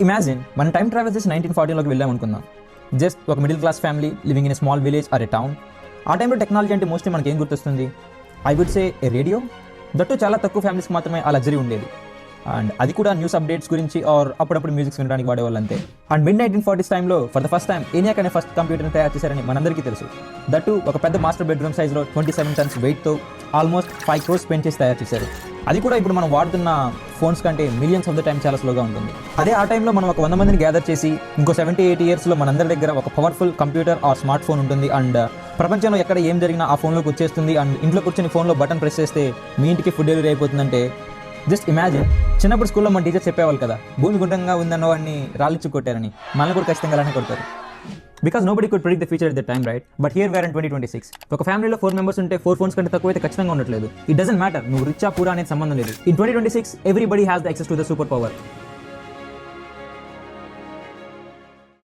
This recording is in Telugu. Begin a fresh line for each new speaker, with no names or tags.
ఇమాజిన్ మన టైం ట్రావెల్ చేసి 1940లోకి వెళ్ళాం అనుకుందాం. జస్ట్ ఒక middle class family living in a small village or a town. ఆ టైంలో టెక్నాలజీ అంటే మోస్ట్లీ మనకి ఏం గుర్తొస్తుంది? I would say a radio. That చాలా తక్కువ ఫ్యామిలీస్కి మాత్రమే ఆ లగ్జరీ ఉండేది. అండ్ అది కూడా న్యూస్ అప్డేట్స్ గురించి ఆర్ అప్పుడప్పుడు మ్యూజిక్స్ వినడానికి వాడేవాళ్ళు అంతే. అండ్ మిడ్ 1940s టైంలో for the first time ENIAC అనే ఫస్ట్ కంప్యూటర్ని తయారు చేశారని మనందరికీ తెలుసు. దట్టు ఒక పెద్ద మాస్టర్ బెడ్రూమ్ సైజ్లో 27 tons వెయిట్తో ఆల్మోస్ట్ 5 crores స్పెండ్ చేసి తయారు చేశారు. అది కూడా ఇప్పుడు మనం వాడుతున్న ఫోన్స్ కంటే మిలియన్స్ ఆఫ్ ద టైం చాలా స్లోగా ఉంటుంది. అదే ఆ టైంలో మనం ఒక 100 మందిని గ్యాదర్ చేసి ఇంకో 70-80 yearsలో మనందరి దగ్గర ఒక powerful computer are smart phone ఉంటుంది. అండ్ ప్రపంచంలో ఎక్కడ ఏం జరిగినా ఆ ఫోన్లోకి వచ్చేస్తుంది. అండ్ ఇంట్లో కూర్చొని ఫోన్లో బటన్ ప్రెస్ చేస్తే మీ ఇంటికి ఫుడ్ డెలివరీ అయిపోతుందంటే జస్ట్ ఇమాజిన్. చిన్నప్పుడు స్కూల్లో మన టీచర్ చెప్పేవాళ్ళు కదా, భూమి గుండ్రంగా ఉందన్న వాడిని రాళ్ళిచ్చి కొట్టారని. మనల్ని కూడా ఖచ్చితంగా అలానే కొడతారు. Because nobody could predict the future at the time, right? But here where in 2026 ఒక ఫ్యామిలీలో 4 members ఉంటే 4 phones కంటే తక్కువ అయితే ఖచ్చితంగా ఉండట్లేదు. ఇట్ డజంట్ మ్యాటర్ నువ్వు రిచా పూరా అనేది సంబంధం లేదు. In 2026 everybody has the access to the super power.